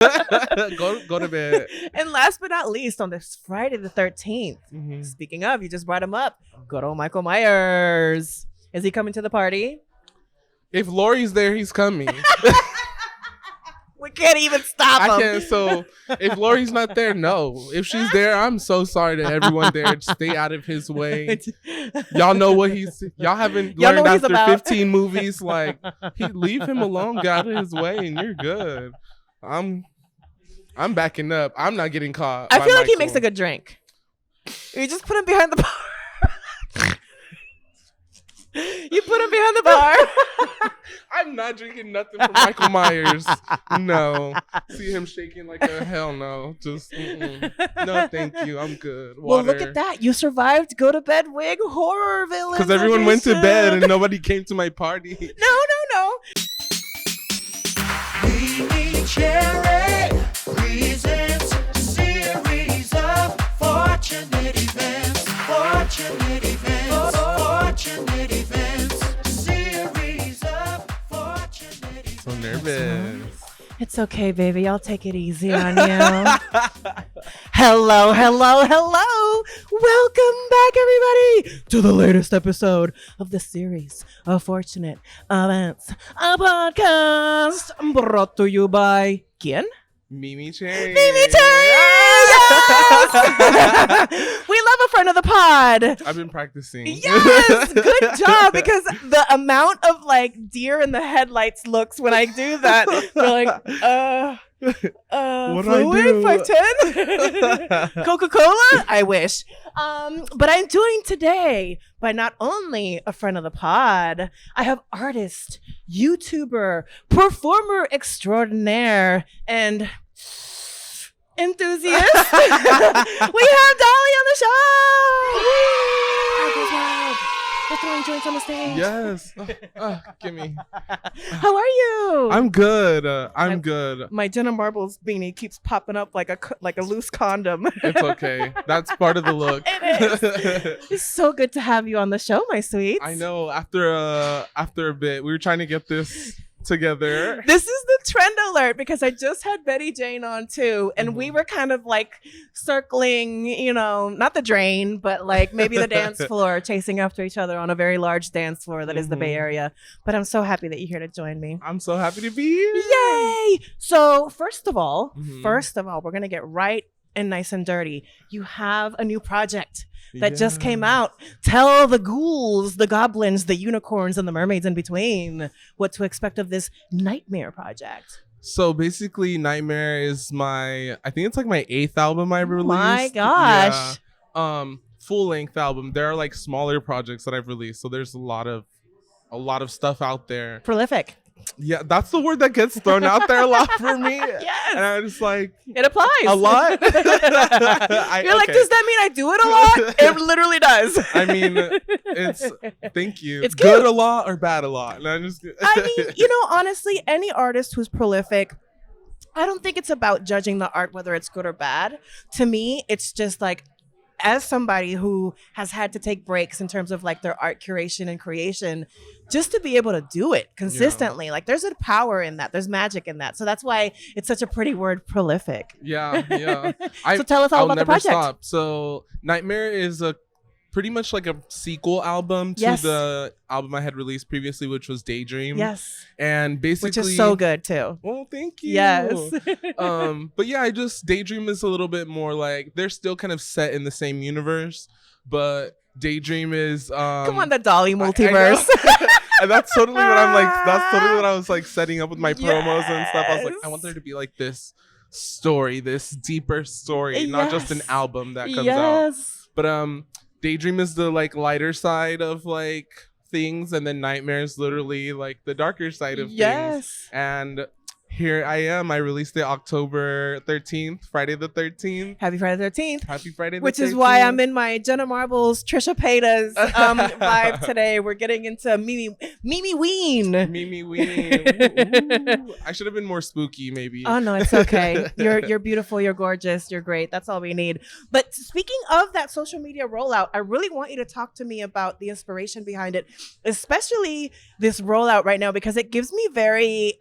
Go to bed. And last but not least, on this Friday the 13th, speaking of, you just brought him up, good old Michael Myers. Is he coming to the party? If Lori's there, he's coming. We can't even stop him. I can't. So if Lori's not there, no. If she's there, I'm so sorry to everyone there. Just stay out of his way. Y'all know what y'all haven't learned after 15 movies. Like, leave him alone, get out of his way, and you're good. I'm backing up. I'm not getting caught. I feel like he makes a good drink. You just put him behind the bar. You put him behind the bar. I'm not drinking nothing from Michael Myers. No. See him shaking like a hell no. Just no, thank you. I'm good. Water. Well, look at that. You survived Go to Bed Wig horror villain. Because everyone went to bed and nobody came to my party. No. MeMeCherry presents a series of fortunate events. Fortunate events. Fortunate events. Series of fortunate events. So nervous. It's okay, baby. I'll take it easy on you. Hello. Welcome back, everybody, to the latest episode of the series of Fortunate Events, a podcast brought to you by ¿Quién? MeMeCherry. MeMeCherry! Yes! We love a friend of the pod. I've been practicing. Yes! Good job, because the amount of like deer in the headlights looks when I do that, we're like, what do fluid I do? 510? Coca-Cola? I wish. But I'm doing today by not only a friend of the pod, I have artist, YouTuber, performer extraordinaire, and enthusiast. We have Dollii on the show. We're throwing joints on the stage. Yes. Gimme. How are you? I'm good. I'm good. My Jenna Marbles beanie keeps popping up like a loose condom. It's okay. That's part of the look. It is. It's so good to have you on the show, my sweets. I know. After a bit, we were trying to get this together. This is the trend alert because I just had Betty Jane on too, and we were kind of like circling, not the drain, but like maybe the dance floor, chasing after each other on a very large dance floor that is the Bay Area. But I'm so happy that you're here to join me. I'm so happy to be here. Yay! So first of all, we're gonna get right and nice and dirty. You have a new project that just came out. Tell the ghouls, the goblins, the unicorns, and the mermaids in between what to expect of this Nightmare project. So basically, Nightmare is I think it's like my 8th album I released. My gosh. Yeah. Full length album. There are like smaller projects that I've released. So there's a lot of stuff out there. Prolific. Yeah, that's the word that gets thrown out there a lot for me. Yes. And I'm just like, it applies. A lot? You're like, does that mean I do it a lot? It literally does. I mean, thank you. It's good cute. a lot or bad a lot? And I mean, honestly, any artist who's prolific, I don't think it's about judging the art, whether it's good or bad. To me, it's just like, as somebody who has had to take breaks in terms of like their art curation and creation, just to be able to do it consistently, like there's a power in that, there's magic in that. So that's why it's such a pretty word, prolific. Yeah. So tell us all about the project. Stop. So Nightmare is pretty much like a sequel album to the album I had released previously, which was Daydreams. Yes. And basically, which is so good too. Well, thank you. Yes. But yeah, Daydream is a little bit more like they're still kind of set in the same universe, but Daydream is come on, the Dollii multiverse. And that's totally what I'm like. That's totally what I was like setting up with my promos and stuff. I was like, I want there to be like this story, this deeper story, not just an album that comes out. But Daydream is the like lighter side of like things, and then Nightmare is literally like the darker side of things. And here I am. I released it October 13th, Friday the 13th. Happy Friday the 13th. Happy Friday the 13th. Which is why I'm in my Jenna Marbles, Trisha Paytas vibe today. We're getting into Mimi Ween. Mimi Ween. Ooh, I should have been more spooky, maybe. Oh, no, it's okay. You're beautiful. You're gorgeous. You're great. That's all we need. But speaking of that social media rollout, I really want you to talk to me about the inspiration behind it, especially this rollout right now, because it gives me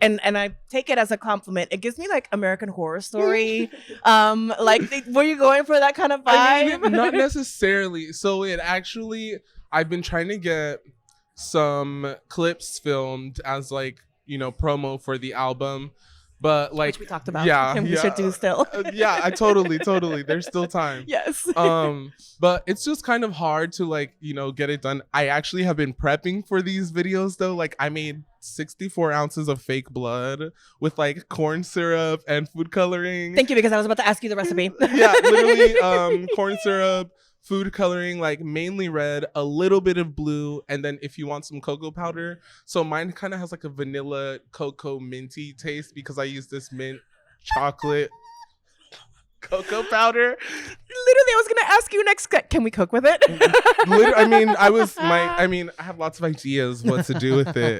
and I take it as as a compliment. It gives me like American Horror Story. Were you going for that kind of vibe? I mean, not necessarily. So it actually, I've been trying to get some clips filmed as like, promo for the album. But like, which we talked about. Yeah. And we should do still. I totally. There's still time. Yes. But it's just kind of hard to like, get it done. I actually have been prepping for these videos though. Like I made 64 ounces of fake blood with like corn syrup and food coloring. Thank you, because I was about to ask you the recipe. Yeah, literally corn syrup, food coloring, like mainly red, a little bit of blue, and then if you want some cocoa powder. So mine kind of has like a vanilla cocoa minty taste because I use this mint chocolate cocoa powder. Literally, I was gonna ask you next. Can we cook with it? I have lots of ideas what to do with it.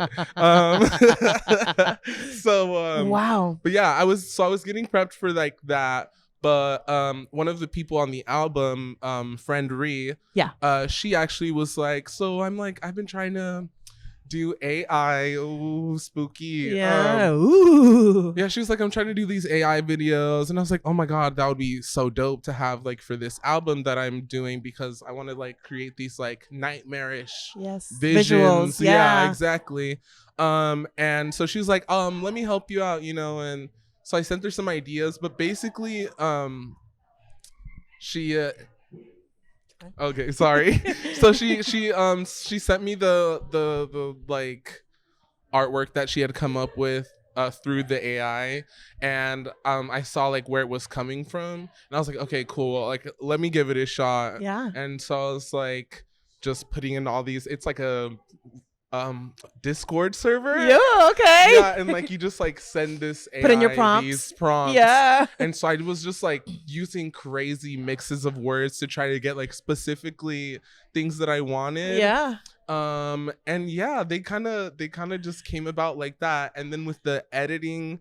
Wow. But yeah, I was getting prepped for like that. But one of the people on the album, friend Ree, she actually was like, so I've been trying to do AI. Ooh, spooky. Yeah. Ooh. Yeah, she was like, I'm trying to do these AI videos. And I was like, oh my God, that would be so dope to have like for this album that I'm doing, because I want to like create these like nightmarish visions. Visuals. Yeah, exactly. And so she was like, let me help you out, and so I sent her some ideas, but basically, she okay, sorry. So she sent me the like artwork that she had come up with through the AI, and I saw like where it was coming from, and I was like, okay, cool, like let me give it a shot. Yeah. And so I was like just putting in all these. It's like a Discord server. Yeah, okay. Yeah, and like you just like send this AI put in your prompts. These prompts. Yeah. And so I was just like using crazy mixes of words to try to get like specifically things that I wanted. Yeah. And yeah, they kind of just came about like that. And then with the editing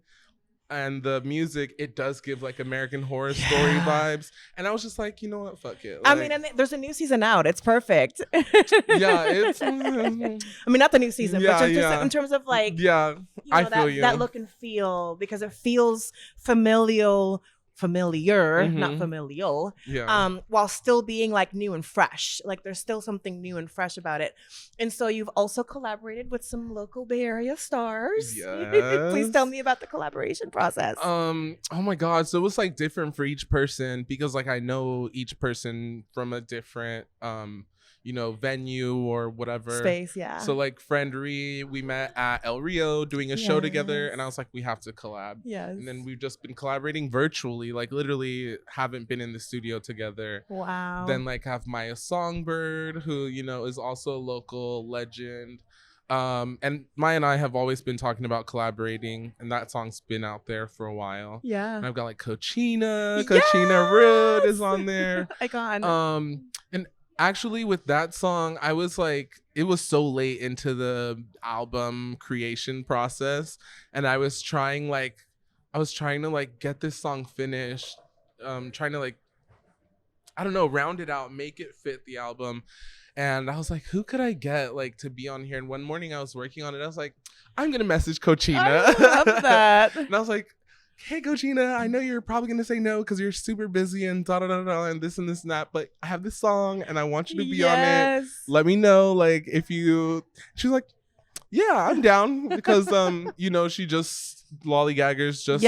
and the music, it does give like American Horror Story vibes. And I was just like, you know what, fuck it. Like, I mean, and there's a new season out. It's perfect. Yeah, it's. I mean, not the new season, but just in terms of like, I feel you. That look and feel, because it feels familiar, not familial. Yeah. While still being like new and fresh. Like there's still something new and fresh about it. And so you've also collaborated with some local Bay Area stars. Yes. Please tell me about the collaboration process. Oh my God. So it was like different for each person, because like I know each person from a different venue or whatever space. Yeah. So like friend Ree, we met at El Rio doing a show together, and I was like, we have to collab. Yes. And then we've just been collaborating virtually, like literally haven't been in the studio together. Wow. Then like have Maya Songbird, who is also a local legend. And Maya and I have always been talking about collaborating, and that song's been out there for a while. Yeah. And I've got like Cochina Rude is on there. Icon. And actually with that song, I was like, it was so late into the album creation process, and I was trying to like get this song finished, trying to like, I don't know, round it out, make it fit the album. And I was like, who could I get like to be on here? And one morning I was working on it. I was like, I'm gonna message Cochina. I love that. And I was like, hey Cochina, I know you're probably gonna say no because you're super busy and da da da da and this and that, but I have this song and I want you to be on it. Let me know, like, if you. She's like, yeah, I'm down, because she just lollygaggers just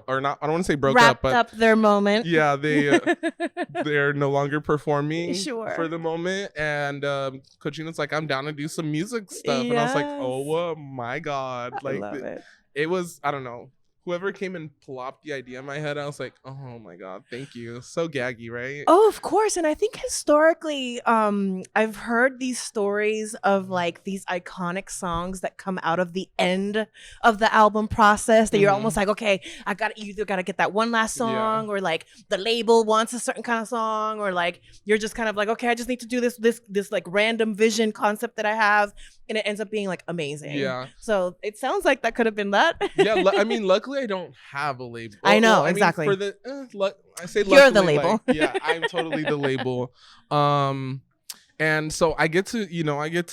or not. I don't want to say broke wrapped up, up their moment. Yeah, they're no longer performing for the moment, and Cochina's like, I'm down to do some music stuff, and I was like, oh my God, like I love it was, I don't know. Whoever came and plopped the idea in my head, I was like, oh my God, thank you. So gaggy, right? Oh, of course. And I think historically, I've heard these stories of like these iconic songs that come out of the end of the album process that you're almost like, okay, you either got to get that one last song, or like the label wants a certain kind of song, or like you're just kind of like, okay, I just need to do this like random vision concept that I have. And it ends up being like amazing. Yeah. So it sounds like that could have been that. Yeah. I mean, luckily I don't have a label. I know, exactly. For the, I say you're luckily, the label. Like, yeah, I'm totally the label. And so I get to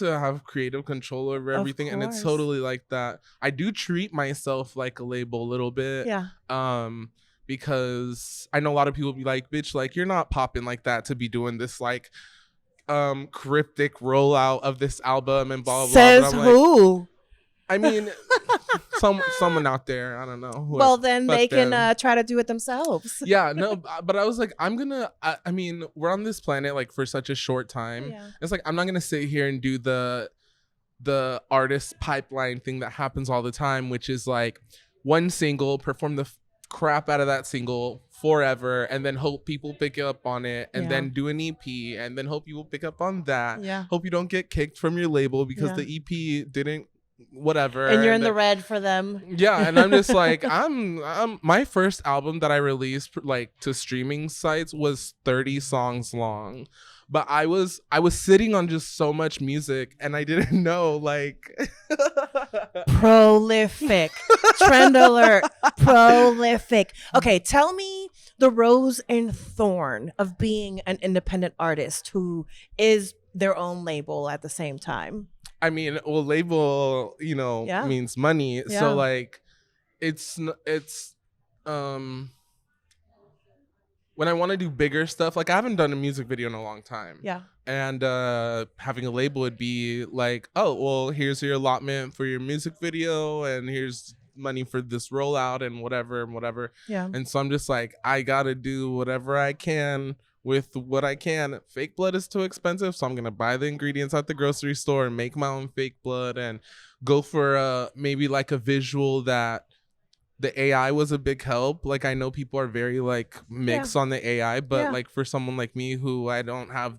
have creative control over everything, and it's totally like that. I do treat myself like a label a little bit. Yeah. Because I know a lot of people be like, bitch, like you're not popping like that to be doing this like cryptic rollout of this album and blah blah. Says who? Like, I mean, someone out there, I don't know. Well, then they can try to do it themselves. Yeah, no, but I was like, I mean, we're on this planet like for such a short time. Yeah. It's like I'm not gonna sit here and do the artist pipeline thing that happens all the time, which is like one single, perform the crap out of that single forever, and then hope people pick up on it, and then do an EP, and then hope people pick up on that. Yeah. Hope you don't get kicked from your label because the EP didn't whatever, and you're in the red for them. Yeah, and I'm just like, I'm my first album that I released like to streaming sites was 30 songs long, but I was sitting on just so much music, and I didn't know, like prolific. Trend alert, prolific. Okay, tell me the rose and thorn of being an independent artist who is their own label at the same time. I mean, well, label, means money. Yeah. So like, it's when I want to do bigger stuff, like I haven't done a music video in a long time. Yeah. And having a label would be like, oh, well, here's your allotment for your music video, and here's money for this rollout and whatever. Yeah. And so I'm just like, I gotta do whatever I can with what I can. Fake blood is too expensive, so I'm gonna buy the ingredients at the grocery store and make my own fake blood, and go for maybe like a visual that the AI was a big help. Like I know people are very like mixed on the AI, but like for someone like me who I don't have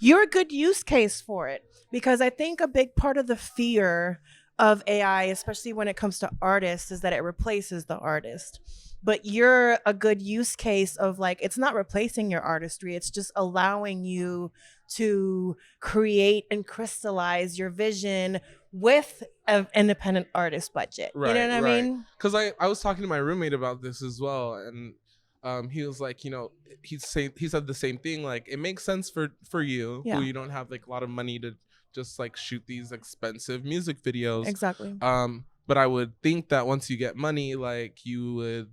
you're a good use case for it, because I think a big part of the fear of AI, especially when it comes to artists, is that it replaces the artist. But you're a good use case of like, it's not replacing your artistry. It's just allowing you to create and crystallize your vision with an independent artist budget. Right, you know what I mean? Because I was talking to my roommate about this as well. And he was like, he said the same thing. Like, it makes sense for you who you don't have like a lot of money to just like shoot these expensive music videos. Exactly. But I would think that once you get money, like you would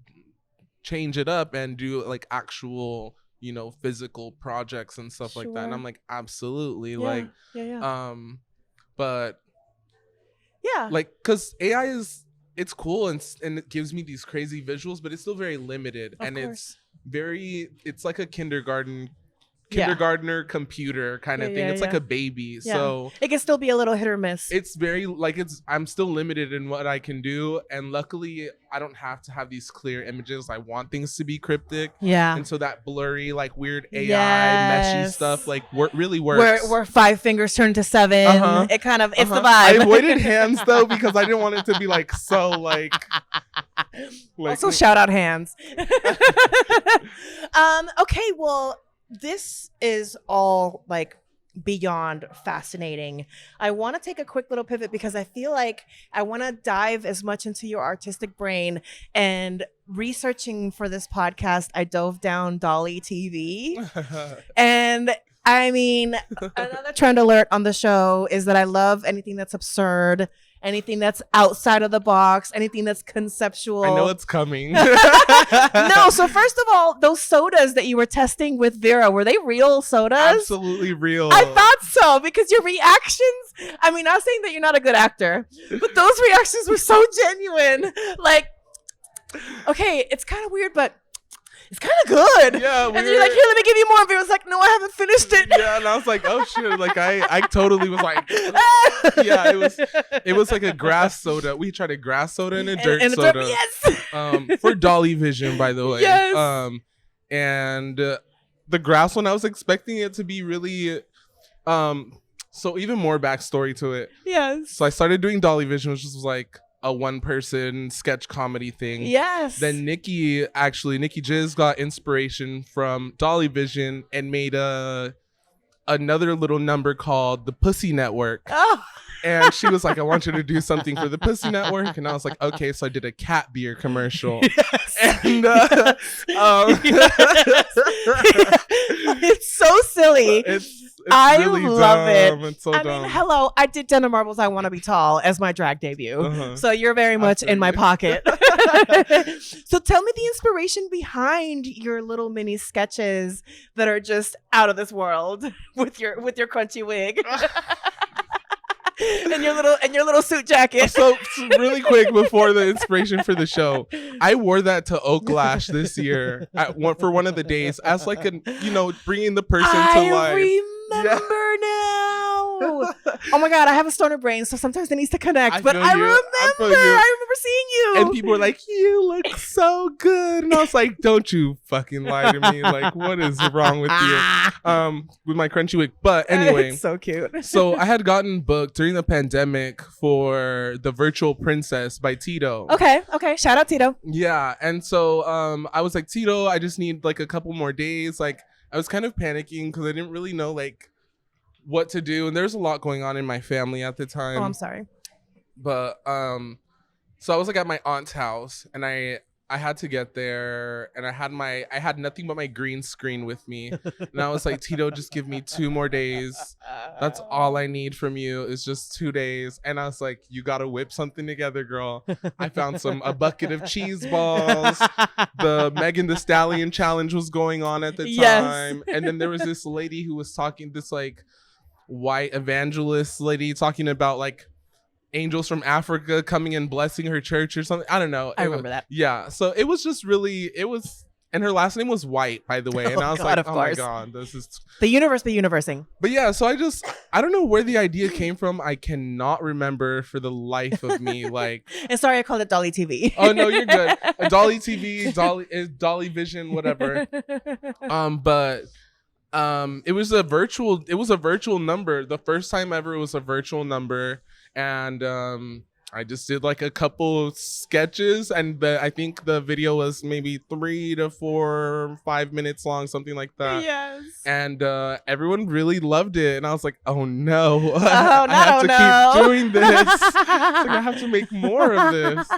change it up and do like actual, physical projects and stuff like that. And I'm like, absolutely. But yeah, like, cause AI it's cool and it gives me these crazy visuals, but it's still very limited. Of and course. it's like a kindergartner computer kind of thing. It's like a baby. Yeah. So it can still be a little hit or miss. It's very like I'm still limited in what I can do, and luckily I don't have to have these clear images. I want things to be cryptic. Yeah. And so that blurry, like weird AI meshy stuff like really works. Where 5 fingers turn to 7. Uh-huh. It kind of it's the vibe. I avoided hands though because I didn't want it to be like so like also shout out hands. Okay, well, this is all like beyond fascinating. I want to take a quick little pivot because I feel like I want to dive as much into your artistic brain. And researching for this podcast, I dove down Dollii TV. And I mean, another trend alert on the show is that I love anything that's absurd, anything that's outside of the box, anything that's conceptual. I know it's coming. No, so first of all, those sodas that you were testing with Vera, were they real sodas? Absolutely real. I thought so, because your reactions, I mean, not saying that you're not a good actor, but those reactions were so genuine. Like, okay, it's kind of weird, but it's kind of good. Yeah. And you're like, here, let me give you more. And Vera's like, no, I haven't finished it. Yeah, and I was like, oh shit. Like I totally was like, yeah, it was like a grass soda. We tried a grass soda and a dirt soda. Yes. For Dollii Vision, by the way. Yes. And the grass one, I was expecting it to be really so even more backstory to it. Yes. So I started doing Dollii Vision, which was like a one-person sketch comedy thing. Yes. Then Nikki Jizz got inspiration from Dollii Vision and made another little number called the Pussy Network. Oh. And she was like, I want you to do something for the Pussy Network. And I was like, okay. So I did a cat beer commercial. Yes. And it's so silly. I really love dumb. it. It's so I dumb. mean, hello, I did Denim Marbles I Want to Be Tall as my drag debut. Uh-huh. So you're very much in my pocket. So tell me the inspiration behind your little mini sketches that are just out of this world with your crunchy wig. and your little suit jacket. So really quick before the inspiration for the show, I wore that to Oaklash this year for one of the days as like bringing the person to life. Remember now. Oh my god, I have a stoner brain, so sometimes it needs to connect. But I remember seeing you. And people were like, "You look so good," and I was like, "Don't you fucking lie to me! Like, what is wrong with you?" With my crunchy wig. But anyway, it's so cute. So I had gotten booked during the pandemic for The Virtual Princess by Tito. Okay. Shout out Tito. Yeah, and so I was like, Tito, I just need like a couple more days. Like, I was kind of panicking because I didn't really know like what to do, and there's a lot going on in my family at the time. Oh, I'm sorry. But so I was like at my aunt's house, and I had to get there, and I had nothing but my green screen with me, and I was like, Tito, just give me 2 more days. That's all I need from you is just 2 days. And I was like, you gotta whip something together, girl. I found a bucket of cheese balls. The Megan Thee Stallion challenge was going on at the time, and then there was this lady who was talking, this like white evangelist lady talking about like angels from Africa coming and blessing her church or something. I don't know. I remember that. Yeah. So it was just really, and her last name was White, by the way. And I was like, oh my God, this is the universing. But yeah, so I don't know where the idea came from. I cannot remember for the life of me. Like, and sorry, I called it Dollii TV. Oh no, you're good. A Dollii TV, Dollii Vision, whatever. But it was a virtual number. The first time ever it was a virtual number. And I just did like a couple sketches, and I think the video was maybe 3 to 4, 5 minutes long, something like that. Yes. And everyone really loved it, and I was like, "Oh no, I have to keep doing this. Like, I have to make more of this."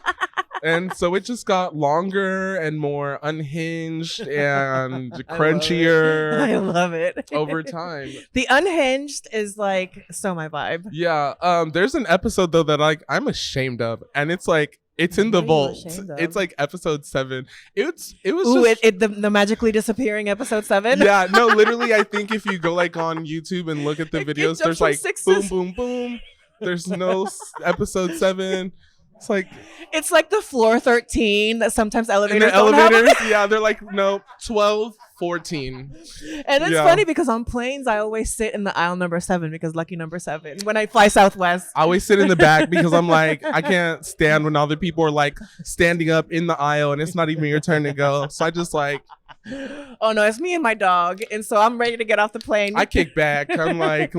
And so it just got longer and more unhinged and crunchier. I love it. Over time. The unhinged is like so my vibe. Yeah. There's an episode though that I'm ashamed of, and it's like it's in the vault. It's like episode 7. It was the magically disappearing episode 7. Yeah. No, literally, I think if you go like on YouTube and look at the videos, there's like boom, boom, boom. There's no episode 7. It's like the floor 13 that sometimes elevators yeah, they're like, no, 12, 14. And it's funny because on planes I always sit in the aisle number 7 because lucky number 7 when I fly Southwest. I always sit in the back because I'm like, I can't stand when other people are like standing up in the aisle and it's not even your turn to go. So I just like, oh no, it's me and my dog, and so I'm ready to get off the plane. I kick back. I'm like,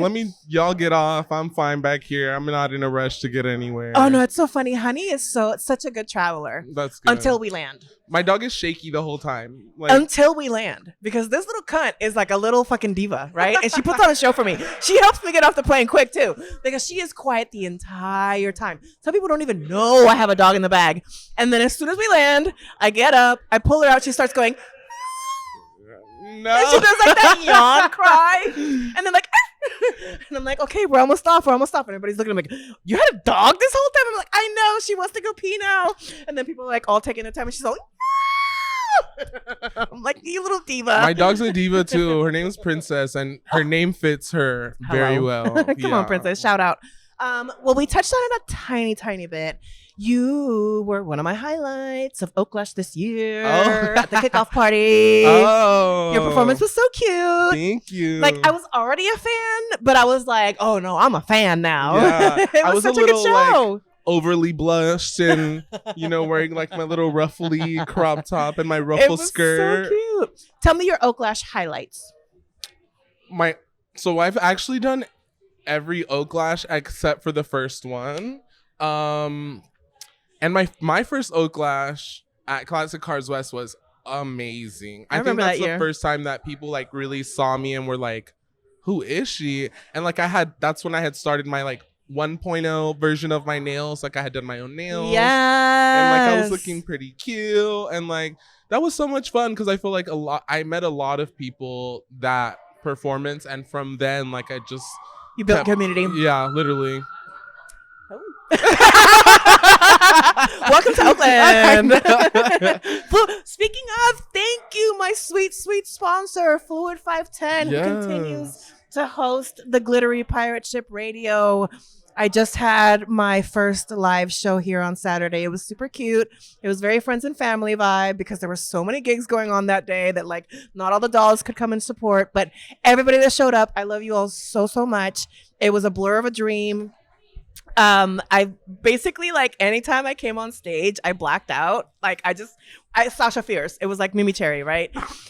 y'all get off. I'm fine back here. I'm not in a rush to get anywhere. Oh no, it's so funny. Honey is such a good traveler. That's good. Until we land. My dog is shaky the whole time. Like, until we land, because this little cunt is like a little fucking diva, right? And she puts on a show for me. She helps me get off the plane quick too, because she is quiet the entire time. Some people don't even know I have a dog in the bag. And then as soon as we land, I get up, I pull her out, she starts going, no. And she does like that yawn cry, and then like, and I'm like, okay, we're almost off. And everybody's looking at me like, you had a dog this whole time? I'm like, I know, she wants to go pee now. And then people are like all taking their time, and she's all I'm like, you little diva. My dog's a diva too. Her name's Princess, and her name fits her very well. Come on, Princess, shout out. Well, we touched on it a tiny bit. You were one of my highlights of Oaklash this year at the kickoff party. Oh, your performance was so cute. Thank you. Like, I was already a fan, but I was like, oh no, I'm a fan now. Yeah, it was such a good show. Like, overly blushed and wearing like my little ruffly crop top and my ruffle skirt. So cute. Tell me your Oaklash highlights. So I've actually done every Oaklash except for the first one. And my first Oaklash at Classic Cars West was amazing. I think that's the first time that people like really saw me and were like, who is she? And like that's when I had started my like 1.0 version of my nails. Like I had done my own nails. Yes. And like I was looking pretty cute. And like that was so much fun because I feel like I met a lot of people that performance, and from then, like, I just You built community. Yeah, literally. Welcome to Oakland. Speaking of, thank you, my sweet, sweet sponsor, Fluid 510, who continues to host the Glittery Pirate Ship Radio. I just had my first live show here on Saturday. It was super cute. It was very friends and family vibe because there were so many gigs going on that day that like not all the dolls could come and support, but everybody that showed up, I love you all so, so much. It was a blur of a dream. I basically, like, anytime I came on stage, I blacked out. Like, I Sasha Fierce. It was like MeMeCherry, right?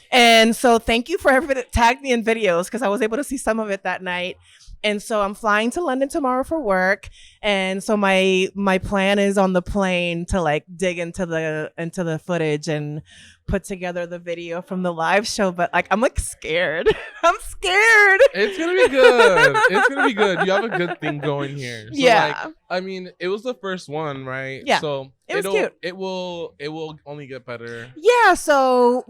And so thank you for everybody that tagged me in videos because I was able to see some of it that night. And so I'm flying to London tomorrow for work. And so my plan is on the plane to like dig into the footage and put together the video from the live show. But like, I'm like scared. I'm scared. It's going to be good. It's going to be good. You have a good thing going here. So, yeah. Like, I mean, it was the first one, right? Yeah. So it was cute. It will only get better. Yeah. So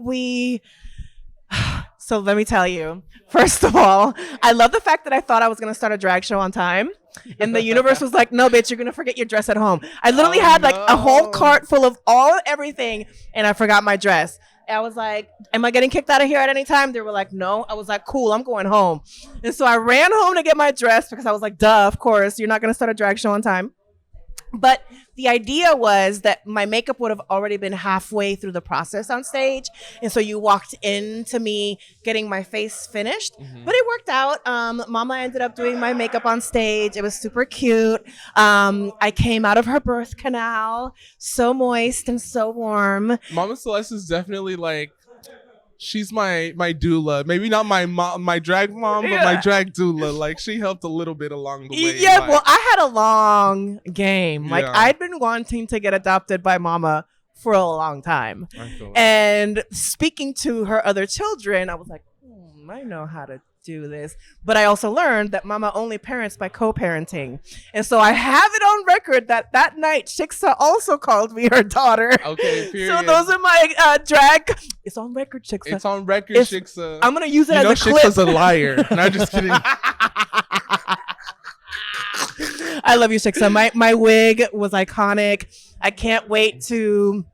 let me tell you, first of all, I love the fact that I thought I was going to start a drag show on time. And the universe was like, no, bitch, you're going to forget your dress at home. I literally had like a whole cart full of everything. And I forgot my dress. I was like, am I getting kicked out of here at any time? They were like, no. I was like, cool, I'm going home. And so I ran home to get my dress because I was like, duh, of course, you're not going to start a drag show on time. But the idea was that my makeup would have already been halfway through the process on stage. And so you walked into me getting my face finished. Mm-hmm. But it worked out. Mama ended up doing my makeup on stage. It was super cute. I came out of her birth canal, so moist and so warm. Mama Celeste is definitely like, she's my doula. Maybe not my mom, my drag mom, but my drag doula. Like, she helped a little bit along the way. Yeah, like, well, I had a long game. Like, yeah. I'd been wanting to get adopted by Mama for a long time. And speaking to her other children, I was like, I know how to do this. But I also learned that Mama only parents by co-parenting. And so I have it on record that night, Shiksa also called me her daughter. Okay, period. So those are my drag. It's on record, Shiksa. It's on record, Shiksa. I'm going to use it as a clip. Shiksa's a liar. No, just kidding. I love you, Shiksa. My wig was iconic. I can't wait to...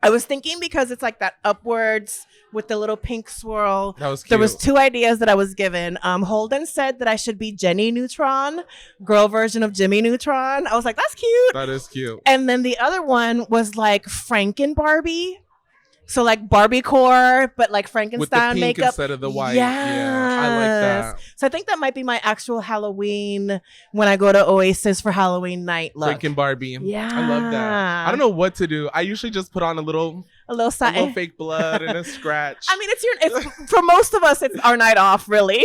I was thinking because it's like that upwards with the little pink swirl. That was cute. There was 2 ideas that I was given. Holden said that I should be Jenny Neutron, girl version of Jimmy Neutron. I was like, that's cute. That is cute. And then the other one was like Franken Barbie. So like Barbie core, but like Frankenstein with the pink makeup instead of the white. Yes. Yeah, I like that. So I think that might be my actual Halloween when I go to Oasis for Halloween night look. Freaking Barbie. Yeah. I love that. I don't know what to do. I usually just put on a little fake blood and a scratch. I mean, it's for most of us, it's our night off, really.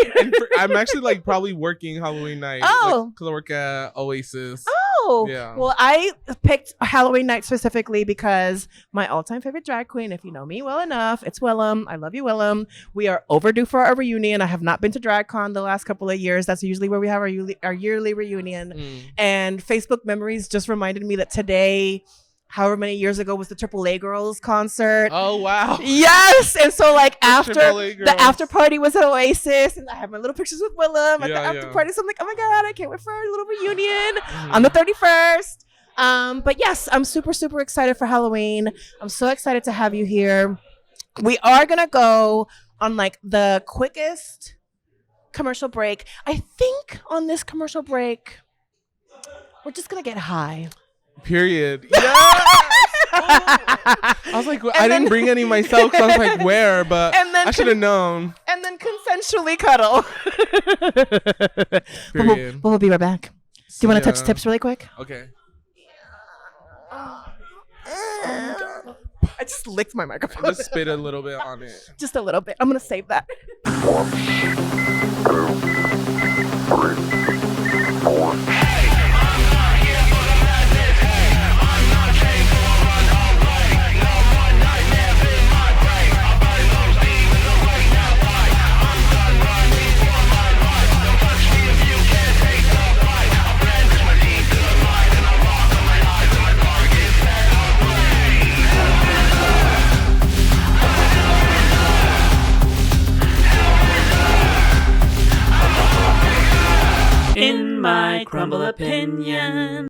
I'm actually like probably working Halloween night. Oh. Because I work at Oasis. Oh. Yeah. Well, I picked Halloween night specifically because my all-time favorite drag queen, if you know me well enough, it's Willem. I love you, Willem. We are overdue for our reunion. I have not been to DragCon the last couple of years. That's usually where we have our yearly reunion. And Facebook Memories just reminded me that today, however many years ago, was the AAA Girls concert. Oh, wow. Yes. And so like the after party was at Oasis, and I have my little pictures with Willem at the after party. So I'm like, oh my God, I can't wait for our little reunion on the 31st. But yes, I'm super, super excited for Halloween. I'm so excited to have you here. We are going to go on like the quickest commercial break. I think on this commercial break, we're just going to get high. Period. Yeah. I was like, I didn't bring any myself because I was like, where? But I should have known. And then consensually cuddle. Period. We'll be right back. Do you want to touch tips really quick? Okay. I just licked my microphone. Let's spit a little bit on it. Just a little bit. I'm going to save that. 1, 2, 3, 4. crumble opinion.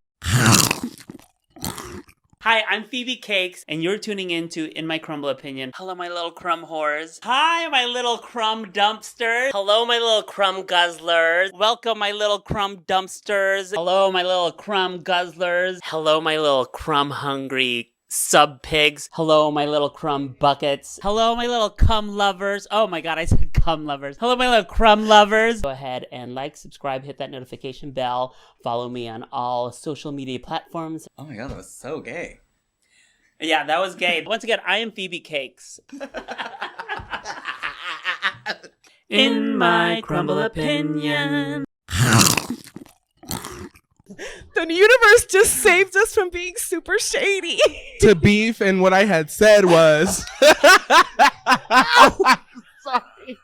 Hi, I'm Phoebe Cakes, and you're tuning into In My Crumble Opinion. Hello, my little crumb whores. Hi, my little crumb dumpsters. Hello, my little crumb guzzlers. Welcome, my little crumb dumpsters. Hello, my little crumb guzzlers. Hello, my little crumb hungry sub pigs. Hello, my little crumb buckets. Hello, my little cum lovers. Oh my god, I said cum lovers. Hello, my little crumb lovers. Go ahead and like, subscribe, hit that notification bell. Follow me on all social media platforms. Oh my god, that was so gay. Yeah, that was gay. Once again, I am Phoebe Cakes. In my crumble opinion. The universe just saved us from being super shady. To beef, and what I had said was. Sorry.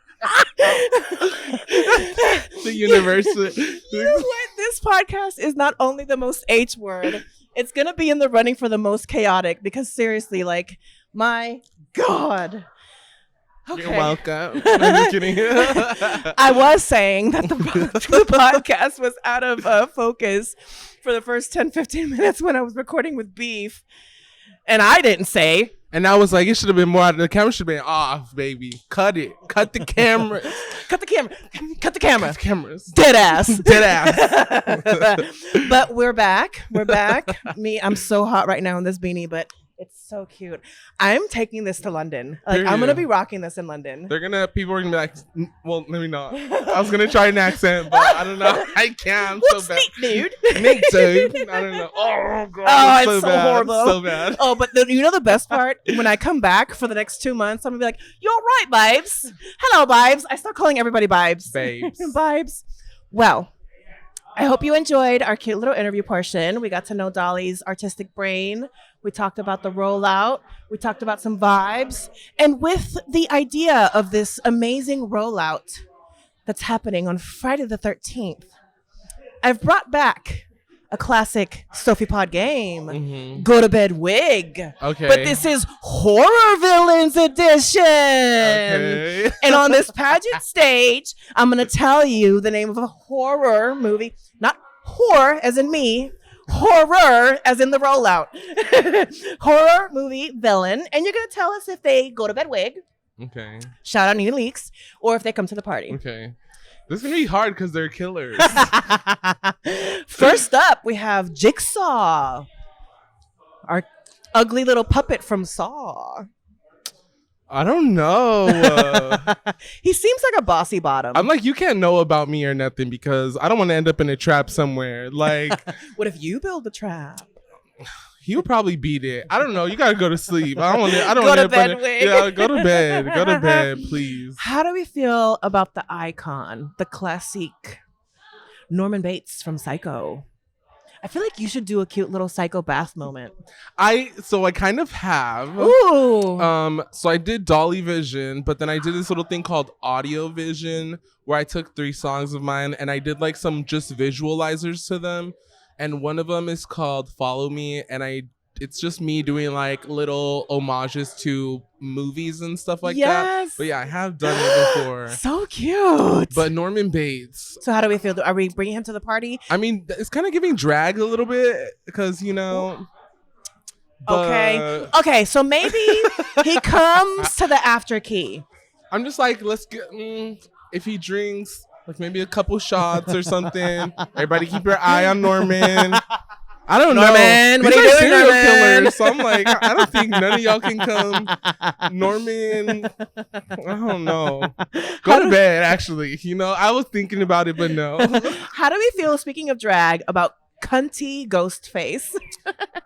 The universe. You know what? This podcast is not only the most H word, it's going to be in the running for the most chaotic because seriously, like, my God. Okay. You're welcome. I'm just kidding. I was saying that the podcast was out of focus for the first 10-15 minutes when I was recording with Beef. And I didn't say. And I was like, it should have been more. The camera should have been off, baby. Cut it. Cut the cameras. Cut the camera. Cut the camera. Cut the cameras. Dead ass. Dead ass. But we're back. We're back. I'm so hot right now in this beanie, but it's so cute. I'm taking this to London. Like, I'm gonna be rocking this in London. People are gonna be like, well, let me not. I was gonna try an accent, but I don't know. I can't. What's so bad. dude? Me too. I don't know. Oh god. Oh, it's so bad. horrible. So bad. Oh, but you know the best part? When I come back for the next 2 months, I'm gonna be like, "You're right, babes. Hello, babes." I start calling everybody babes. Babes. Babes. Well, I hope you enjoyed our cute little interview portion. We got to know Dollii's artistic brain. We talked about the rollout. We talked about some vibes. And with the idea of this amazing rollout that's happening on Friday the 13th, I've brought back a classic SOFE pod game. Mm-hmm. Go to Bed Wig. Okay. But this is Horror Villains Edition. Okay. And on this pageant stage, I'm going to tell you the name of a horror movie. Not whore as in me. Horror as in the rollout. Horror movie villain. And you're going to tell us if they go to Bed Wig. Okay. Shout out Nina Leaks. Or if they come to the party. Okay. This is going to be hard because they're killers. First up, we have Jigsaw. Our ugly little puppet from Saw. I don't know. He seems like a bossy bottom. I'm like, you can't know about me or nothing because I don't want to end up in a trap somewhere. Like, what if you build the trap? he would probably beat it. I don't know. You gotta go to sleep. I don't want to. Go to bed, Wig. Yeah, go to bed. Go to bed, please. How do we feel about the icon, the classic Norman Bates from Psycho? I feel like you should do a cute little Psycho bath moment. I kind of have. Ooh. So I did Dollii Vision, but then I did this little thing called Audio Vision where I took 3 songs of mine and I did like some just visualizers to them. And one of them is called Follow Me, and it's just me doing like little homages to movies and stuff like that. But yeah, I have done it before. So cute. But Norman Bates. So how do we feel? Are we bringing him to the party? I mean, it's kind of giving drag a little bit because, you know. Okay, so maybe he comes to the after key. I'm just like, let's get, if he drinks, like maybe a couple shots or something. Everybody keep your eye on Norman. I don't know. Norman, what are you doing, serial Norman? killers, so I'm like, I don't think none of y'all can come. Norman, I don't know. Go to bed, actually. You know, I was thinking about it, but no. How do we feel, speaking of drag, about cunty Ghostface?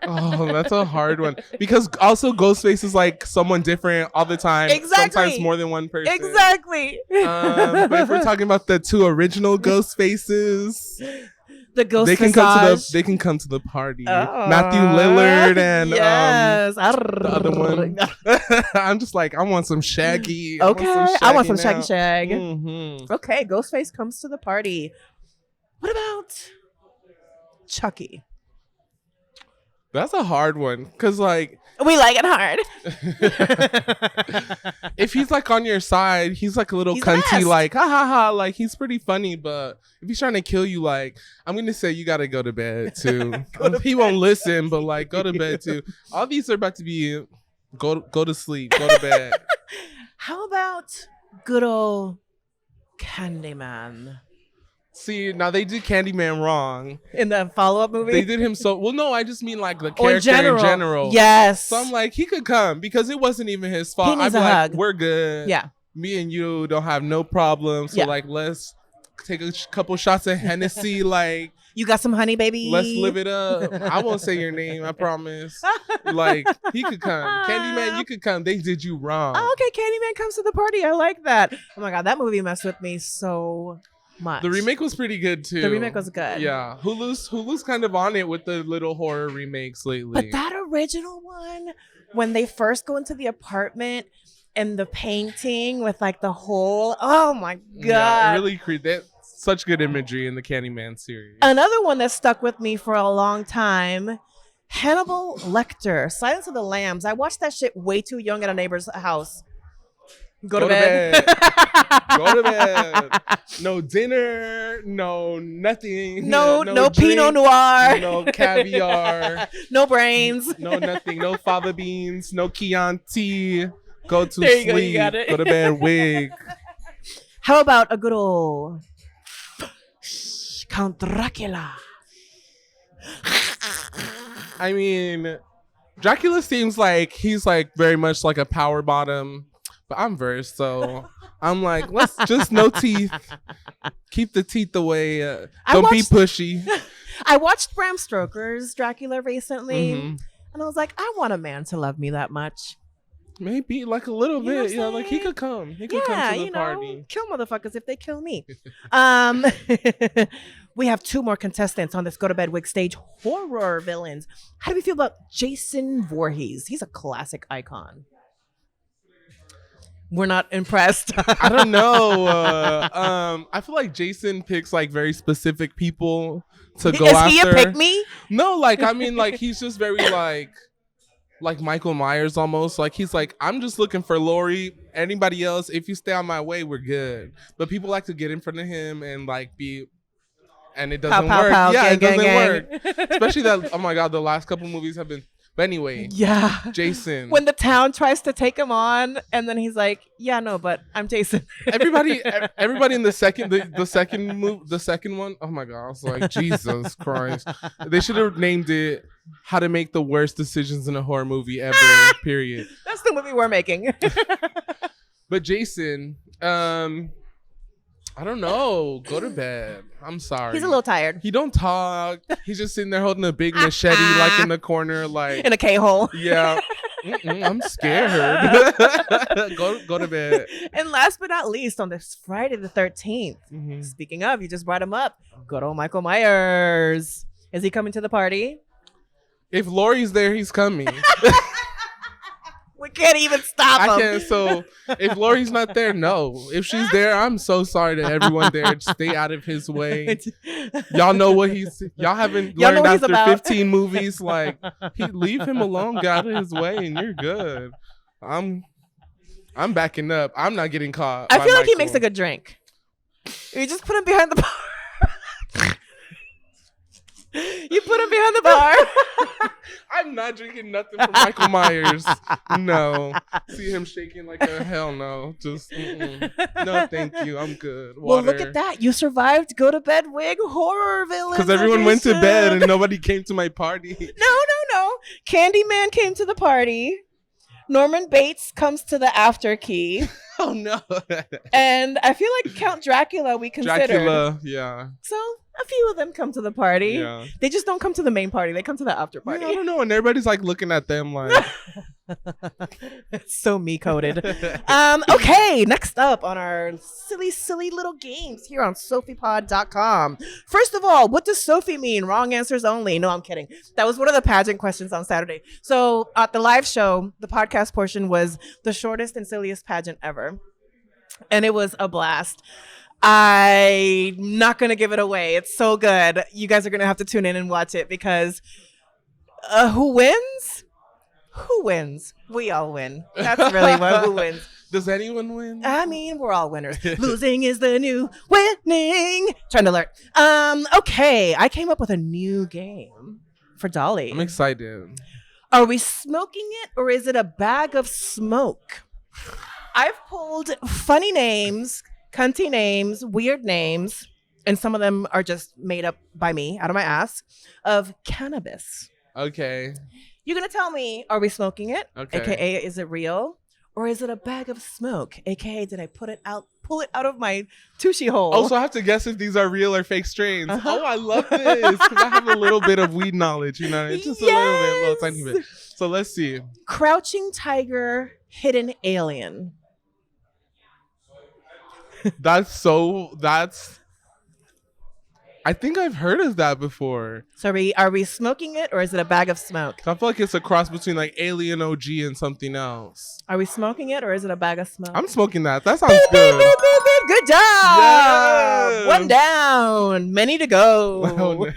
Oh, that's a hard one. Because also Ghostface is like someone different all the time. Exactly. Sometimes more than one person. Exactly. But if we're talking about the 2 original Ghostfaces, the ghost they can come to the party. Matthew Lillard and yes. The other one. I'm just like, I want some Shaggy. Okay, I want some Shaggy now. Shag. Mm-hmm. Okay, Ghostface comes to the party. What about Chucky? That's a hard one. Because, like... We like it hard. If he's, like, on your side, he's, like, a little cunty, like, ha, ha, ha. Like, he's pretty funny. But if he's trying to kill you, like, I'm going to say you got to go to bed, too. He won't listen, but, like, go to bed, too. All these are about to be... Go to sleep. Go to bed. How about good old Candyman? See, now they did Candyman wrong. In the follow-up movie? They did him so... Well, no, I just mean, like, the character in general. Yes. So I'm like, he could come because it wasn't even his fault. He needs I'd be a like, hug. we're good. Yeah. Me and you don't have no problem. So, like, let's take a couple shots of Hennessy. Like... You got some honey, baby? Let's live it up. I won't say your name, I promise. Like, he could come. Candyman, you could come. They did you wrong. Oh, okay, Candyman comes to the party. I like that. Oh, my God. That movie messed with me so... much. The remake was pretty good too. The remake was good. Yeah. Hulu's kind of on it with the little horror remakes lately. But that original one, when they first go into the apartment and the painting with like the hole, oh my God. Yeah, it really that's such good imagery in the Candyman series. Another one that stuck with me for a long time, Hannibal Lecter, Silence of the Lambs. I watched that shit way too young at a neighbor's house. Go to bed. Go to bed. No dinner. No nothing. No drink, Pinot Noir. No caviar. No brains. No nothing. No fava beans. No Chianti. Go to There you sleep. go, you got it. Go to bed. Wig. How about a good old Count Dracula? I mean, Dracula seems like he's like very much like a power bottom. But I'm versed, so I'm like, let's just no teeth. Keep the teeth away. Don't be pushy. I watched Bram Stoker's Dracula recently, and I was like, I want a man to love me that much. Maybe like a little You know bit. what I'm Like he could come. He could come to the party. Kill motherfuckers if they kill me. We have 2 more contestants on this Go to Bed Wig stage, horror villains. How do we feel about Jason Voorhees? He's a classic icon. We're not impressed. I don't know. I feel like Jason picks like very specific people to go after. Is he a pick me? No, like I mean, like he's just very like Michael Myers almost. Like he's like, I'm just looking for Laurie. Anybody else, if you stay on my way, we're good. But people like to get in front of him and like be. And it doesn't work. Pow, yeah, gang, it doesn't gang. work. Especially that. Oh my God, the last couple movies have been. But anyway, yeah, Jason. When the town tries to take him on, and then he's like, "Yeah, no, but I'm Jason." everybody in the second one. Oh my God, I was like, Jesus Christ. They should have named it "How to Make the Worst Decisions in a Horror Movie Ever." Period. That's the movie we're making. But Jason, I don't know. Go to bed. I'm sorry. He's a little tired. He don't talk. He's just sitting there holding a big machete, like in the corner, like in a K-hole. Yeah. I'm scared. Go to bed. And last but not least, on this Friday the 13th, speaking of, you just brought him up. Good old Michael Myers. Is he coming to the party? If Laurie's there, he's coming. We can't even stop him. I can't. So if Laurie's not there, no. If she's there, I'm so sorry to everyone there. Stay out of his way. Y'all know what y'all haven't learned after 15 movies. Like, leave him alone, get out of his way, and you're good. I'm backing up. I'm not getting caught. I feel like he makes a good drink. You just put him behind the bar. You put him behind the bar. I'm not drinking nothing from Michael Myers. No. See him shaking like a hell no. Just no, thank you. I'm good. Water. Well, look at that. You survived Go to Bed Wig horror villains. Because everyone went to bed and nobody came to my party. No. Candyman came to the party. Norman Bates comes to the after key. Oh no. And I feel like Count Dracula we considered. Dracula, yeah. So a few of them come to the party. Yeah. They just don't come to the main party. They come to the after party. Yeah, I don't know. And everybody's like looking at them like. It's so me coded. Okay, next up on our silly little games here on SOFEpod.com. First of all, what does SOFE mean? Wrong answers only. No, I'm kidding. That was one of the pageant questions on Saturday. So at the live show, the podcast portion was the shortest and silliest pageant ever. And it was a blast. I'm not going to give it away. It's so good. You guys are going to have to tune in and watch it because Who wins? Who wins? We all win. That's really what who wins. Does anyone win? I mean, we're all winners. Losing is the new winning. Trend alert. Okay, I came up with a new game for Dollii. I'm excited. Are we smoking it or is it a bag of smoke? I've pulled funny names, cunty names, weird names, and some of them are just made up by me out of my ass of cannabis. Okay. You're going to tell me, are we smoking it? Okay. AKA, is it real? Or is it a bag of smoke? AKA, did I pull it out of my tushy hole? Also, I have to guess if these are real or fake strains. Oh, I love this because I have a little bit of weed knowledge, you know, it's just a little tiny bit. So let's see. Crouching tiger, hidden alien. I think I've heard of that before. So are we smoking it or is it a bag of smoke? I feel like it's a cross between like Alien OG and something else. Are we smoking it or is it a bag of smoke? I'm smoking that. That sounds good. Good job. Yes. One down. Many to go. Oh,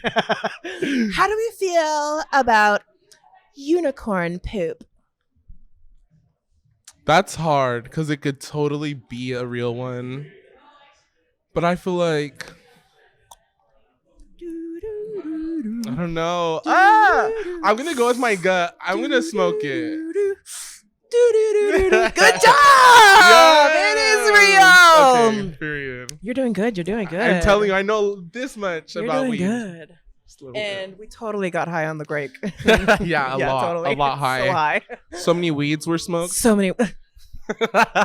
How do we feel about unicorn poop? That's hard because it could totally be a real one. But I feel like... I don't know. I'm going to go with my gut. I'm going to smoke it. Good job. Yes. It is real. Okay, period. You're doing good. You're doing good. I'm telling you, I know this much You're about doing weed. good. Just a little And we totally got high on the grape. Yeah, a lot high. So high. So many weeds were smoked. So many.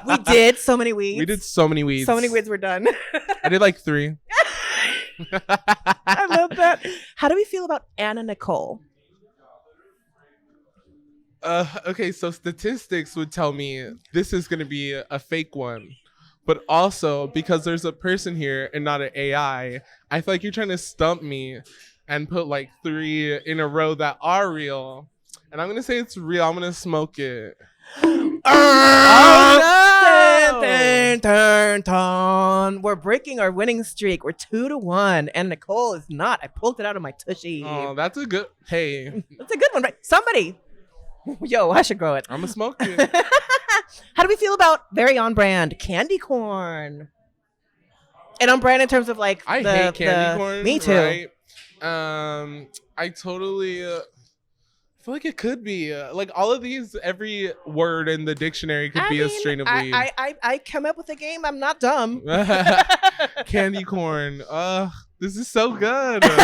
We did so many weeds. We did so many weeds. So many weeds were done. I did like 3. I love that. How do we feel about Anna Nicole? Okay, so statistics would tell me this is going to be a fake one. But also, because there's a person here and not an AI, I feel like you're trying to stump me and put like 3 in a row that are real. And I'm going to say it's real. I'm going to smoke it. Oh, no! Turn. We're breaking our winning streak. We're 2-1. And Nicole is not. I pulled it out of my tushy. Oh, that's a good... Hey. That's a good one, right? Somebody. Yo, I should grow it. I'm going to smoke it. How do we feel about very on brand candy corn? And on brand in terms of like I hate candy corn. Me too. Right? I totally feel like it could be like all of these. Every word in the dictionary could be a strain of weed. I come up with a game. I'm not dumb. Candy corn. This is so good. Fuck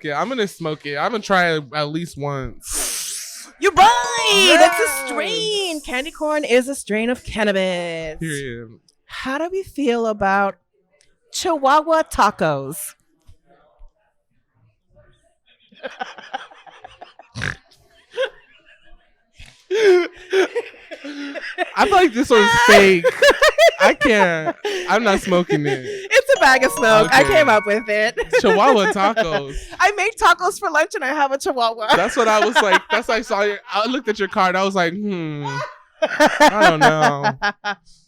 it. I'm gonna smoke it. I'm gonna try it at least once. You're right. Yes. That's a strain. Candy corn is a strain of cannabis. Period. How do we feel about Chihuahua tacos? I feel like this one's fake. I can't. I'm not smoking it. It's a bag of smoke. Okay. I came up with it. Chihuahua tacos. I make tacos for lunch and I have a Chihuahua. That's what I was like. That's why I saw your. I looked at your card. I was like, I don't know.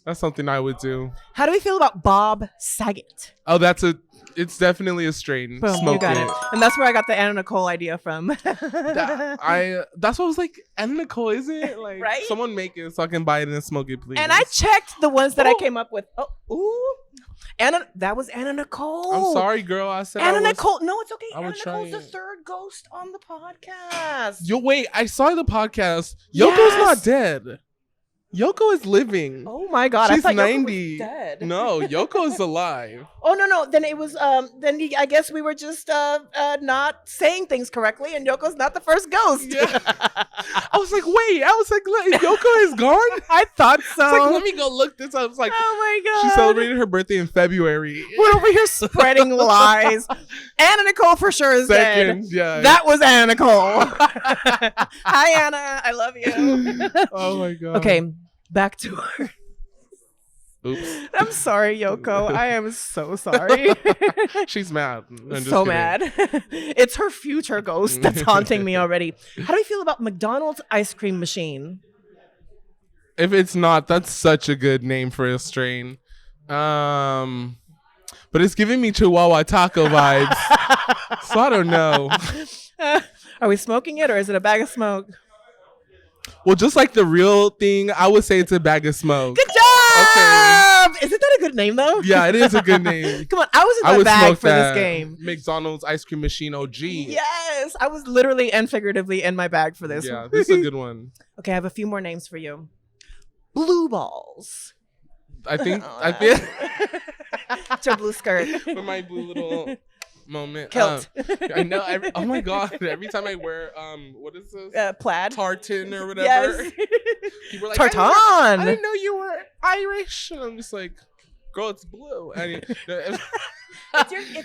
That's something I would do. How do we feel about Bob Saget? Oh, it's definitely a strain. Boom, Smoke you got it. And that's where I got the Anna Nicole idea from. That's what I was like, Anna Nicole, is it? Like, right? Someone make it so I can buy it and smoke it, please. And I checked the ones that I came up with. Oh, ooh. That was Anna Nicole. I'm sorry, girl. I said Anna Nicole. No, it's okay. I would Anna try Nicole's the it. third ghost on the podcast. Yo, wait. I saw the podcast. Yes. Yoko's not dead. Yoko is living. Oh my God. She's I thought 90. Yoko was dead. No, Yoko is alive. Oh, no. Then it was, I guess we were just not saying things correctly, and Yoko's not the first ghost. Yeah. I was like, wait. Yoko is gone? I thought so. It's like, let me go look this up. It's like, Oh my God. she celebrated her birthday in February. We're over here spreading lies. Anna Nicole for sure is Second, dead. yeah. That was Anna Nicole. Hi, Anna. I love you. Oh my God. Okay, back to her. Oops. I'm sorry, Yoko. I am so sorry. She's mad. I'm just So kidding. mad. It's her future ghost that's haunting me already. How do you feel about McDonald's ice cream machine? If it's not, that's such a good name for a strain. but it's giving me Chihuahua taco vibes. So I don't know. Are we smoking it or is it a bag of smoke? Well, just like the real thing, I would say it's a bag of smoke. Good job. Okay. Isn't that a good name though? Yeah, it is a good name. Come on, I was in the bag for this game. McDonald's ice cream machine OG. Yes, I was literally and figuratively in my bag for this. Yeah, this is a good one. Okay, I have a few more names for you. Blue balls. I feel It's your blue skirt. for my blue little moment. Kilt. I know. Oh my god! Every time I wear what is this? Plaid. Tartan or whatever. Yes. People are like, Tartan. I didn't know you were Irish. And I'm just like, girl, it's blue. It's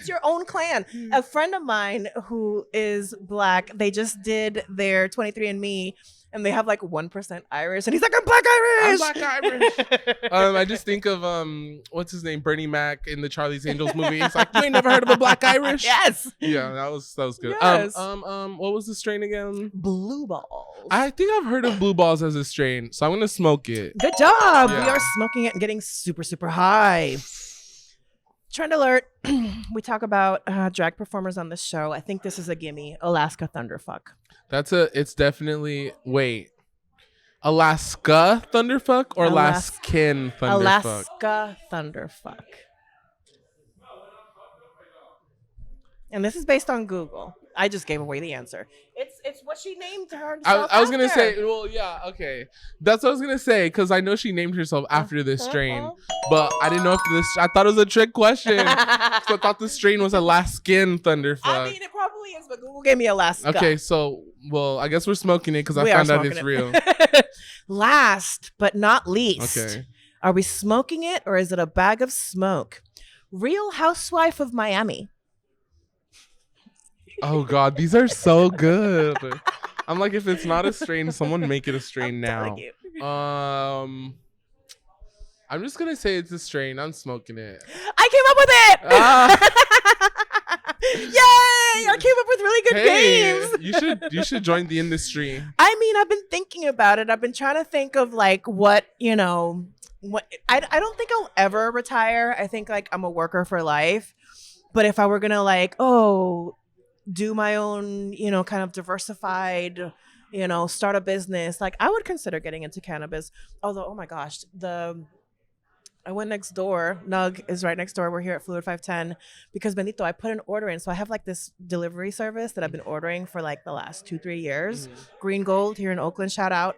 your own clan. A friend of mine who is black, they just did their 23andMe and they have like 1% Irish. And he's like, I'm Black Irish. I'm Black Irish. I just think of what's his name? Bernie Mac in the Charlie's Angels movie. He's like, you ain't never heard of a Black Irish? Yes. Yeah, that was good. Yes. What was the strain again? Blue balls. I think I've heard of blue balls as a strain, so I'm gonna smoke it. Good job. Yeah. We are smoking it and getting super, super high. Trend alert. We talk about drag performers on this show. I think this is a gimme. Alaska Thunderfuck. It's definitely, wait. Alaska Thunderfuck or Alaskan Thunderfuck? Alaska Thunderfuck. And this is based on Google. I just gave away the answer. It's what she named herself. I was gonna after. say, well, yeah, okay, that's what I was gonna say because I know she named herself after this strain, but I didn't know if I thought it was a trick question, so I thought the strain was Alaskan Thunderfuck. I mean, it probably is, but Google gave me Alaska. Okay, so I guess we're smoking it because I found out it's real. Last but not least, Okay, are we smoking it or is it a bag of smoke? Real Housewife of Miami. oh god, these are so good. I'm like, if it's not a strain, someone make it a strain now. I'm just gonna say it's a strain. I'm smoking it. I came up with it. Yay! I came up with really good games. you should join the industry. I mean, I've been thinking about it. I've been trying to think of like what I don't think I'll ever retire. I think like I'm a worker for life. But if I were gonna like, do my own, kind of diversified, start a business, like I would consider getting into cannabis. Although, oh my gosh, I went next door. Nug is right next door. We're here at Fluid 510 because Benito, I put an order in. So I have like this delivery service that I've been ordering for like the last 2-3 years. Green Gold here in Oakland, shout out.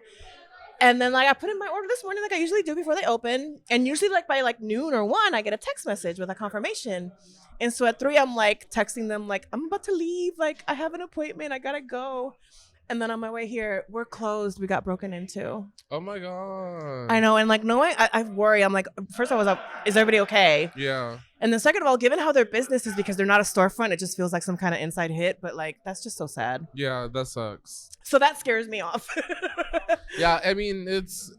And then like I put in my order this morning like I usually do before they open. And usually like by like noon or 1, I get a text message with a confirmation. And so at 3, I'm like texting them like, I'm about to leave. Like I have an appointment. I gotta go. And then on my way here, we're closed. We got broken into. Oh my god. I know. And like knowing, I worry. I'm like, first I was like, is everybody okay? Yeah. And then second of all, given how their business is because they're not a storefront, it just feels like some kind of inside hit. But like, that's just so sad. Yeah, that sucks. So that scares me off. Yeah, I mean, it's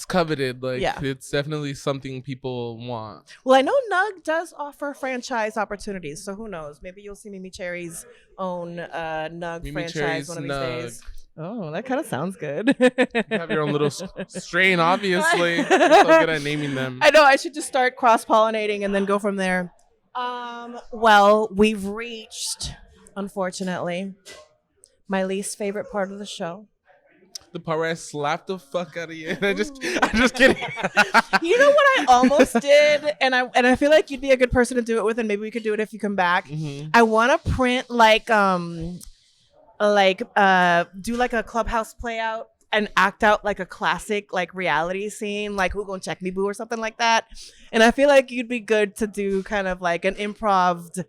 coveted. Like, Yeah. it's definitely something people want. Well, I know Nug does offer franchise opportunities. So who knows? Maybe you'll see MeMeCherry's own Nug franchise one of these days. Oh, that kind of sounds good. You have your own little strain, obviously. You're so good at naming them. I know. I should just start cross-pollinating and then go from there. Well, we've reached, unfortunately, my least favorite part of the show. The part where I slapped the fuck out of you. I'm just kidding. You know what I almost did, and I feel like you'd be a good person to do it with, and maybe we could do it if you come back. Mm-hmm. I want to print do like a clubhouse play out and act out like a classic like reality scene, like Who Gon' Check Me Boo or something like that. And I feel like you'd be good to do kind of like an improv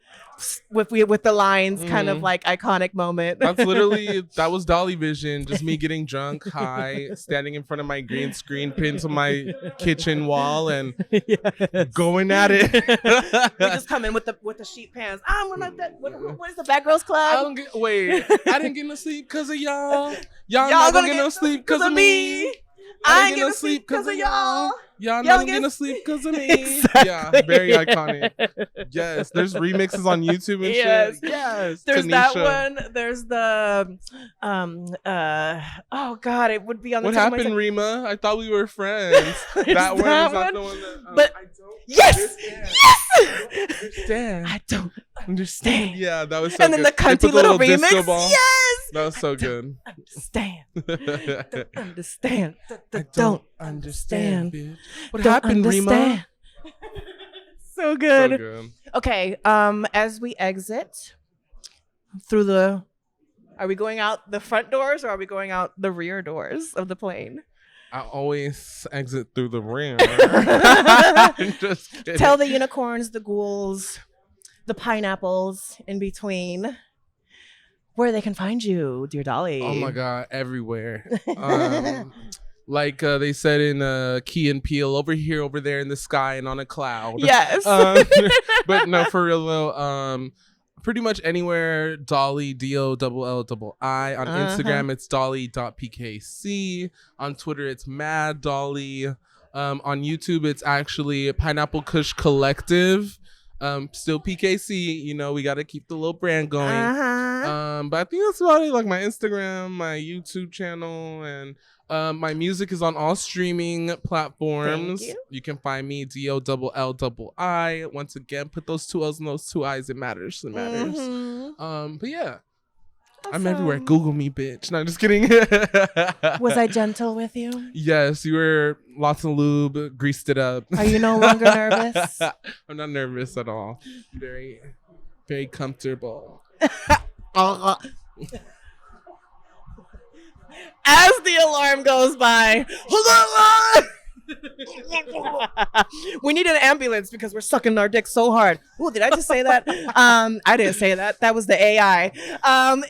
with the lines, kind of like iconic moment. That was Dollii vision. Just me getting drunk, high, standing in front of my green screen pinned to my kitchen wall and going at it. We just come in with the sheet pans. I'm gonna what is the Bad Girls Club? I didn't get no sleep because of y'all. Y'all not gonna get no sleep because of me. I ain't get no sleep because of y'all. Y'all not gonna get no sleep because of me. Exactly. Yeah, very iconic. Yes, there's remixes on YouTube and shit. Yes. There's Tanisha. that one. There's the oh god, it would be on the What tip of my happened, tongue. Rima? I thought we were friends. That one is not the one that but I don't Yes. Understand. I don't Understand. Yeah, that was so and good. then the They put cunty little disco remix. ball. Yes. That was so good. Understand. Don't understand. I Don't understand, bitch. What Don't happened, Rima? understand. So good. So good. Okay. As we exit through the, are we going out the front doors or are we going out the rear doors of the plane? I always exit through the rear. Just kidding. Tell the unicorns, the ghouls, the pineapples in between where they can find you, dear Dollii. Oh my God, everywhere. Like they said in Key and Peele, over here, over there in the sky and on a cloud. Yes. But no, for real though. Pretty much anywhere, Dollii, Dollii. On Instagram, it's Dollii.pkc. On Twitter, it's Mad Dollii. On YouTube, it's actually Pineapple Kush Collective. Still PKC. You know, we got to keep the little brand going. But I think that's about it. Like my Instagram, my YouTube channel, and my music is on all streaming platforms. Thank you. You can find me DOLLII. Once again, put those 2 L's and those 2 I's. It matters. It matters. But yeah, I'm everywhere. Google me, bitch. No, just kidding. Was I gentle with you? Yes, you were. Lots of lube, greased it up. Are you no longer nervous? I'm not nervous at all. Very, very comfortable. As the alarm goes by, we need an ambulance because we're sucking our dick so hard. Oh, did I just say that? I didn't say that. That was the AI.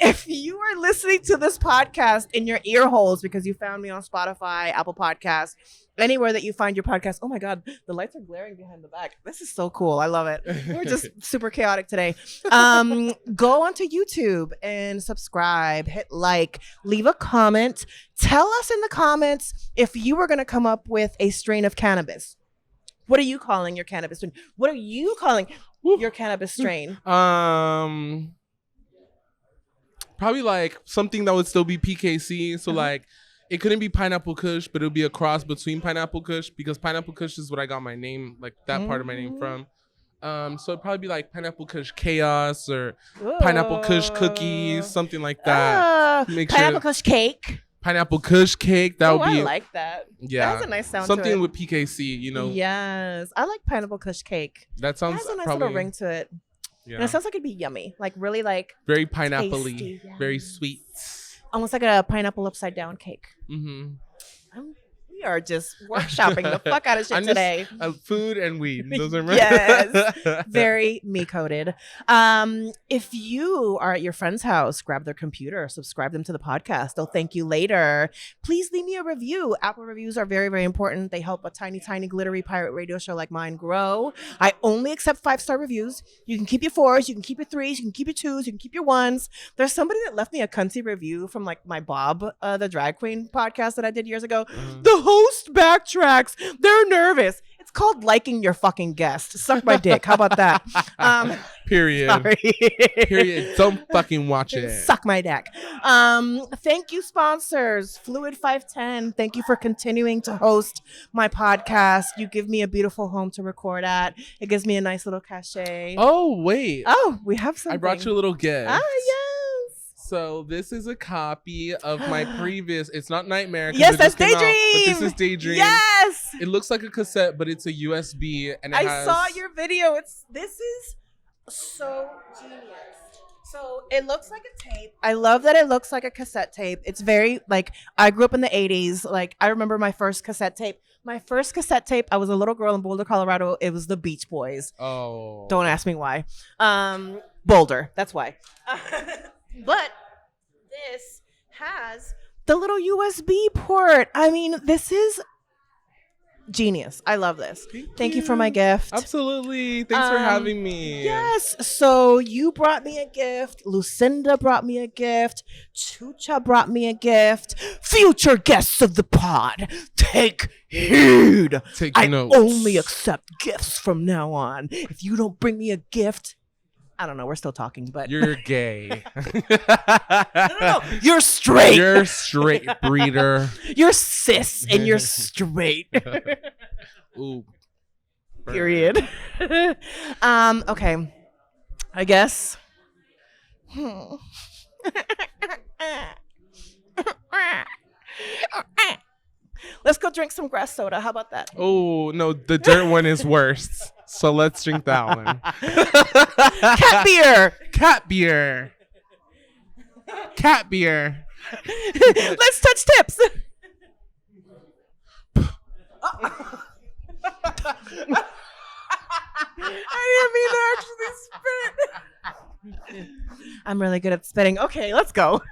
If you are listening to this podcast in your ear holes because you found me on Spotify, Apple Podcasts, anywhere that you find your podcast. Oh my God, the lights are glaring behind the back. This is so cool. I love it. We're just super chaotic today. Go onto YouTube and subscribe, hit like, leave a comment. Tell us in the comments if you were going to come up with a strain of cannabis. What are you calling your cannabis strain? What are you calling your cannabis strain? Probably like something that would still be PKC. So like, it couldn't be Pineapple Kush, but it would be a cross between Pineapple Kush because Pineapple Kush is what I got my name, like that part of my name from. So it'd probably be like Pineapple Kush Chaos or Pineapple Kush Cookies, something like that. Pineapple Kush Cake. Pineapple Kush Cake. That would be. I like that. Yeah. That has a nice sound something to it. with PKC, you know. Yes. I like Pineapple Kush Cake. That sounds It has a nice probably, little ring to it. Yeah. And it sounds like it'd be yummy. Like really like very pineapple-y, tasty, yeah. very sweet. Almost like a pineapple upside down cake. We are just workshopping the fuck out of shit today. Food and weed. Those are Yes. Very me-coded. If you are at your friend's house, grab their computer, subscribe them to the podcast. They'll thank you later. Please leave me a review. Apple reviews are very, very important. They help a tiny, tiny, glittery pirate radio show like mine grow. I only accept 5-star reviews. You can keep your 4s, you can keep your 3s, you can keep your 2s, you can keep your 1s. There's somebody that left me a cunty review from like my Bob, the drag queen podcast that I did years ago. The host backtracks. They're nervous. It's called liking your fucking guest. Suck my dick. How about that? Period. Sorry. Period. Don't fucking watch it. Suck my dick. Thank you, sponsors. Fluid 510. Thank you for continuing to host my podcast. You give me a beautiful home to record at. It gives me a nice little cachet. Oh, wait. Oh, we have something. I brought you a little gift. Ah, yes. So this is a copy of my previous. It's not Nightmare. Yes, that's Daydreams. Daydreams. But this is Daydreams. Yes. It looks like a cassette, but it's a USB, and I saw your video. This is so genius. So it looks like a tape. I love that it looks like a cassette tape. It's very like I grew up in the 80s. Like I remember my first cassette tape. My first cassette tape, I was a little girl in Boulder, Colorado. It was the Beach Boys. Oh. Don't ask me why. Boulder. That's why. But this has the little USB port. I mean, this is genius. I love this. Thank you for my gift. Absolutely. Thanks for having me. Yes. So you brought me a gift. Lucinda brought me a gift. Chucha brought me a gift. Future guests of the pod, take heed. Take I notes. only accept gifts from now on. If you don't bring me a gift, I don't know. We're still talking, but You're gay. no. You're straight. You're straight, breeder. You're cis and you're straight. Ooh. Period. Okay. I guess. Let's go drink some grass soda. How about that? Oh, no, the dirt one is worse. So let's drink that one. Cat beer. Cat beer. Cat beer. Let's touch tips. I didn't mean to actually spit. I'm really good at spitting. Okay, let's go.